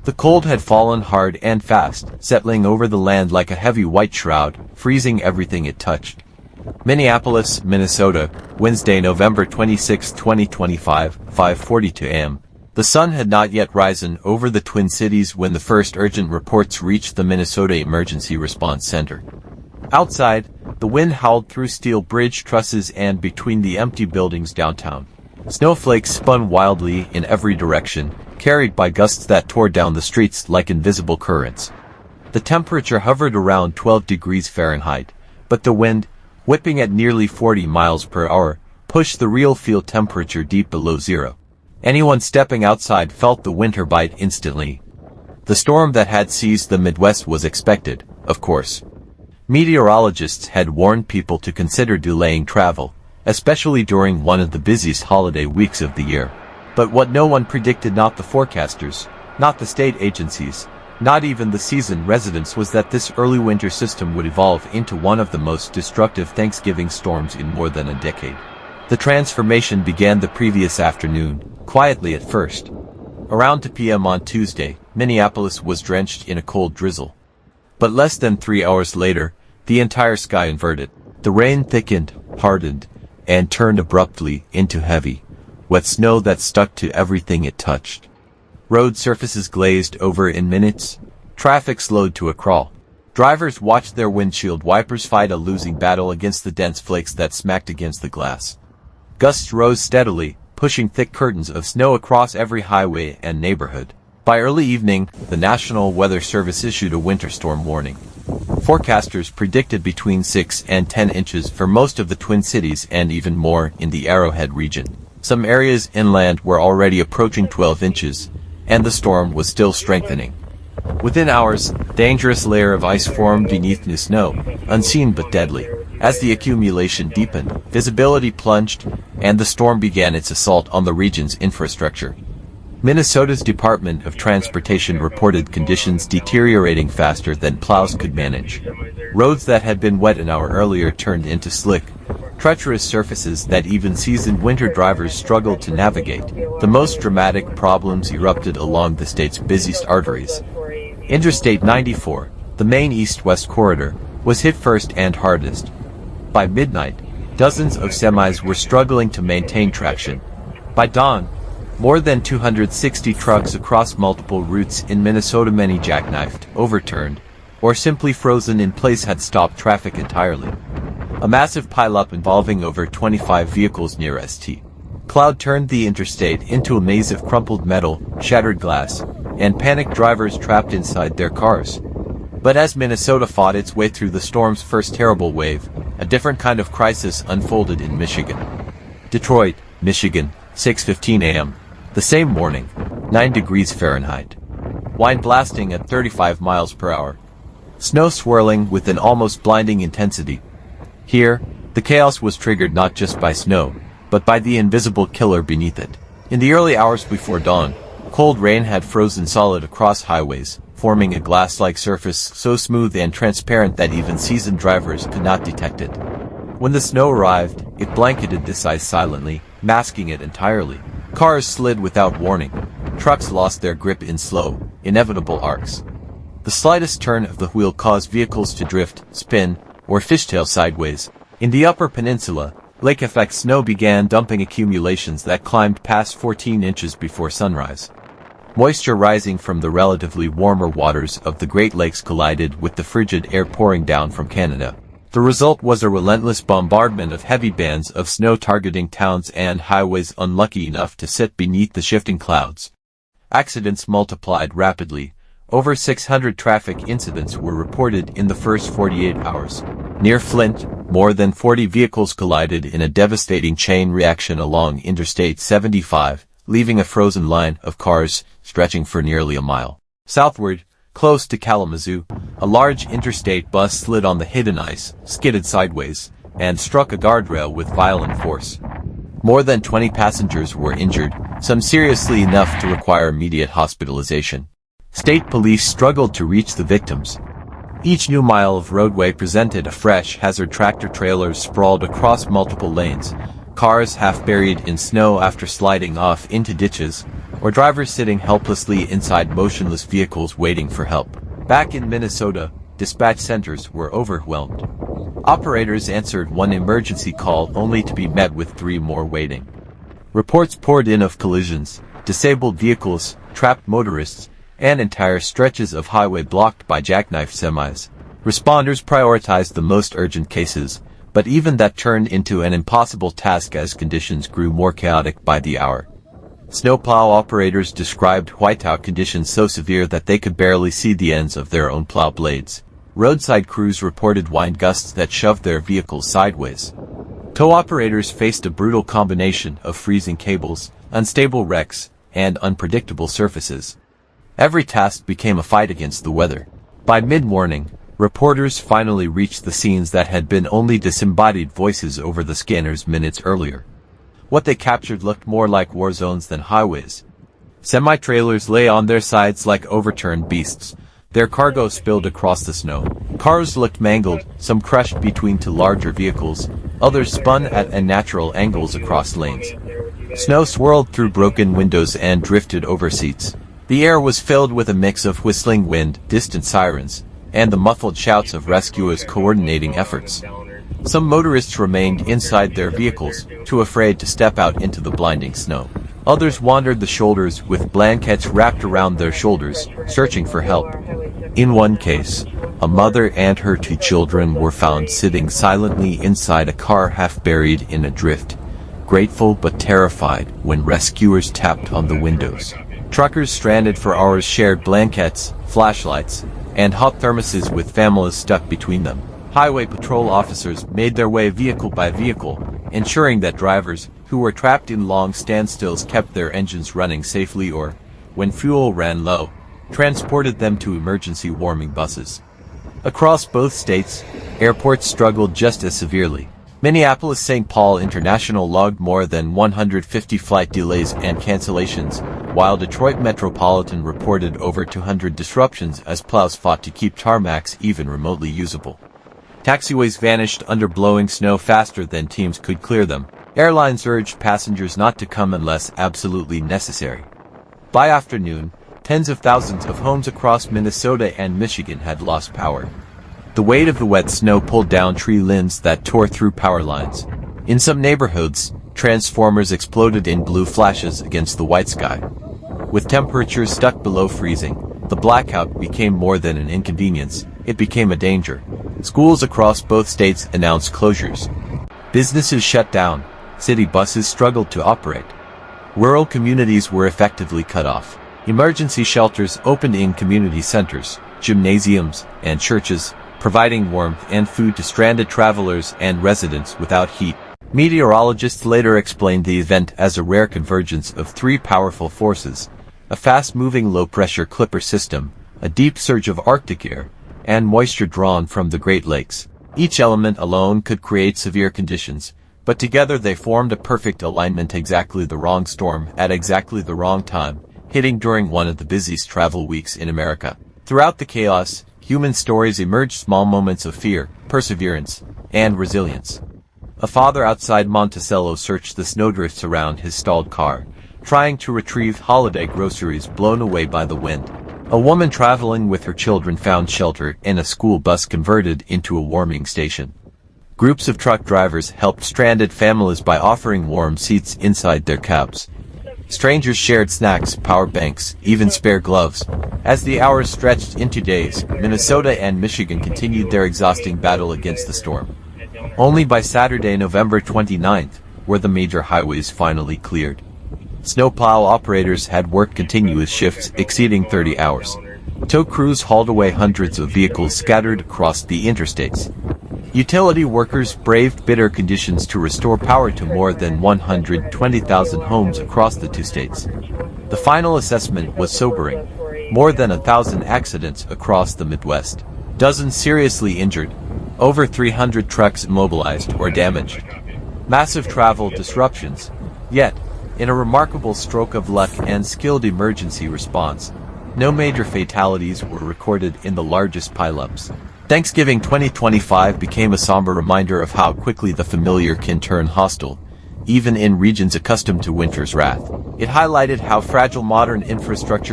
The cold had fallen hard and fast, settling over the land like a heavy white shroud, freezing everything it touched. Minneapolis, Minnesota, Wednesday, November 26, 2025, 5:42 a.m. The sun had not yet risen over the Twin Cities when the first urgent reports reached the Minnesota Emergency Response Center. Outside, the wind howled through steel bridge trusses and between the empty buildings downtown. Snowflakes spun wildly in every direction, carried by gusts that tore down the streets like invisible currents. The temperature hovered around 12 degrees Fahrenheit, but the wind, whipping at nearly 40 miles per hour, pushed the real field temperature deep below zero. Anyone stepping outside felt the winter bite instantly. The storm that had seized the Midwest was expected, of course. Meteorologists had warned people to consider delaying travel, especially during one of the busiest holiday weeks of the year. But what no one predicted, not the forecasters, not the state agencies, not even the seasoned residents, was that this early winter system would evolve into one of the most destructive Thanksgiving storms in more than a decade. The transformation began the previous afternoon, quietly at first. Around 2 p.m. on Tuesday, Minneapolis was drenched in a cold drizzle. But less than 3 hours later, the entire sky inverted. The rain thickened, hardened, and turned abruptly into heavy, wet snow that stuck to everything it touched. Road surfaces glazed over in minutes. Traffic slowed to a crawl. Drivers watched their windshield wipers fight a losing battle against the dense flakes that smacked against the glass. Gusts rose steadily, pushing thick curtains of snow across every highway and neighborhood. By early evening, the National Weather Service issued a winter storm warning. Forecasters predicted between 6 and 10 inches for most of the Twin Cities and even more in the Arrowhead region. Some areas inland were already approaching 12 inches, and the storm was still strengthening. Within hours, a dangerous layer of ice formed beneath new snow, unseen but deadly. As the accumulation deepened, visibility plunged, and the storm began its assault on the region's infrastructure. Minnesota's Department of Transportation reported conditions deteriorating faster than plows could manage. Roads that had been wet an hour earlier turned into slick, treacherous surfaces that even seasoned winter drivers struggled to navigate. The most dramatic problems erupted along the state's busiest arteries. Interstate 94, the main east-west corridor, was hit first and hardest. By midnight, dozens of semis were struggling to maintain traction. By dawn, more than 260 trucks across multiple routes in Minnesota, many jackknifed, overturned, or simply frozen in place, had stopped traffic entirely. A massive pileup involving over 25 vehicles near St. Cloud turned the interstate into a maze of crumpled metal, shattered glass, and panicked drivers trapped inside their cars. But as Minnesota fought its way through the storm's first terrible wave, a different kind of crisis unfolded in Michigan. Detroit, Michigan, 6:15 a.m. The same morning, 9 degrees Fahrenheit. Wind blasting at 35 miles per hour. Snow swirling with an almost blinding intensity. Here, the chaos was triggered not just by snow, but by the invisible killer beneath it. In the early hours before dawn, cold rain had frozen solid across highways, forming a glass-like surface so smooth and transparent that even seasoned drivers could not detect it. When the snow arrived, it blanketed this ice silently, masking it entirely. Cars slid without warning. Trucks lost their grip in slow, inevitable arcs. The slightest turn of the wheel caused vehicles to drift, spin, or fishtail sideways. In the Upper Peninsula, lake-effect snow began dumping accumulations that climbed past 14 inches before sunrise. Moisture rising from the relatively warmer waters of the Great Lakes collided with the frigid air pouring down from Canada. The result was a relentless bombardment of heavy bands of snow targeting towns and highways unlucky enough to sit beneath the shifting clouds. Accidents multiplied rapidly. Over 600 traffic incidents were reported in the first 48 hours. Near Flint, more than 40 vehicles collided in a devastating chain reaction along Interstate 75, leaving a frozen line of cars stretching for nearly a mile. Southward, close to Kalamazoo, a large interstate bus slid on the hidden ice, skidded sideways, and struck a guardrail with violent force. More than 20 passengers were injured, some seriously enough to require immediate hospitalization. State police struggled to reach the victims. Each new mile of roadway presented a fresh hazard. Tractor trailers sprawled across multiple lanes, cars half buried in snow after sliding off into ditches, or drivers sitting helplessly inside motionless vehicles waiting for help. Back in Minnesota, dispatch centers were overwhelmed. Operators answered one emergency call only to be met with 3 more waiting. Reports poured in of collisions, disabled vehicles, trapped motorists, and entire stretches of highway blocked by jackknife semis. Responders prioritized the most urgent cases, but even that turned into an impossible task as conditions grew more chaotic by the hour. Snowplow operators described whiteout conditions so severe that they could barely see the ends of their own plow blades. Roadside crews reported wind gusts that shoved their vehicles sideways. Tow operators faced a brutal combination of freezing cables, unstable wrecks, and unpredictable surfaces. Every task became a fight against the weather. By mid-morning, reporters finally reached the scenes that had been only disembodied voices over the scanners minutes earlier. What they captured looked more like war zones than highways. Semi-trailers lay on their sides like overturned beasts. Their cargo spilled across the snow. Cars looked mangled, some crushed between 2 larger vehicles, others spun at unnatural angles across lanes. Snow swirled through broken windows and drifted over seats. The air was filled with a mix of whistling wind, distant sirens, and the muffled shouts of rescuers coordinating efforts. Some motorists remained inside their vehicles, too afraid to step out into the blinding snow. Others wandered the shoulders with blankets wrapped around their shoulders, searching for help. In one case, a mother and her 2 children were found sitting silently inside a car half buried in a drift, grateful but terrified when rescuers tapped on the windows. Truckers stranded for hours shared blankets, flashlights, and hot thermoses with families stuck between them. Highway patrol officers made their way vehicle by vehicle, ensuring that drivers who were trapped in long standstills kept their engines running safely or, when fuel ran low, transported them to emergency warming buses. Across both states, airports struggled just as severely. Minneapolis-St. Paul International logged more than 150 flight delays and cancellations, while Detroit Metropolitan reported over 200 disruptions as plows fought to keep tarmacs even remotely usable. Taxiways vanished under blowing snow faster than teams could clear them. Airlines urged passengers not to come unless absolutely necessary. By afternoon, tens of thousands of homes across Minnesota and Michigan had lost power. The weight of the wet snow pulled down tree limbs that tore through power lines. In some neighborhoods, transformers exploded in blue flashes against the white sky. With temperatures stuck below freezing, the blackout became more than an inconvenience, it became a danger. Schools across both states announced closures. Businesses shut down. City buses struggled to operate. Rural communities were effectively cut off. Emergency shelters opened in community centers, gymnasiums, and churches, providing warmth and food to stranded travelers and residents without heat. Meteorologists later explained the event as a rare convergence of 3 powerful forces: a fast-moving low-pressure clipper system, a deep surge of Arctic air, and moisture drawn from the Great Lakes. Each element alone could create severe conditions, but together they formed a perfect alignment, exactly the wrong storm at exactly the wrong time, hitting during one of the busiest travel weeks in America. Throughout the chaos, human stories emerged: small moments of fear, perseverance, and resilience. A father outside Monticello searched the snowdrifts around his stalled car, trying to retrieve holiday groceries blown away by the wind. A woman traveling with her children found shelter in a school bus converted into a warming station. Groups of truck drivers helped stranded families by offering warm seats inside their cabs. Strangers shared snacks, power banks, even spare gloves. As the hours stretched into days, Minnesota and Michigan continued their exhausting battle against the storm. Only by Saturday, November 29th, were the major highways finally cleared. Snowplow operators had worked continuous shifts exceeding 30 hours. Tow crews hauled away hundreds of vehicles scattered across the interstates. Utility workers braved bitter conditions to restore power to more than 120,000 homes across the 2 states. The final assessment was sobering: more than 1,000 accidents across the Midwest, dozens seriously injured, over 300 trucks immobilized or damaged. Massive travel disruptions. Yet, in a remarkable stroke of luck and skilled emergency response, no major fatalities were recorded in the largest pileups. Thanksgiving 2025 became a somber reminder of how quickly the familiar can turn hostile, even in regions accustomed to winter's wrath. It highlighted how fragile modern infrastructure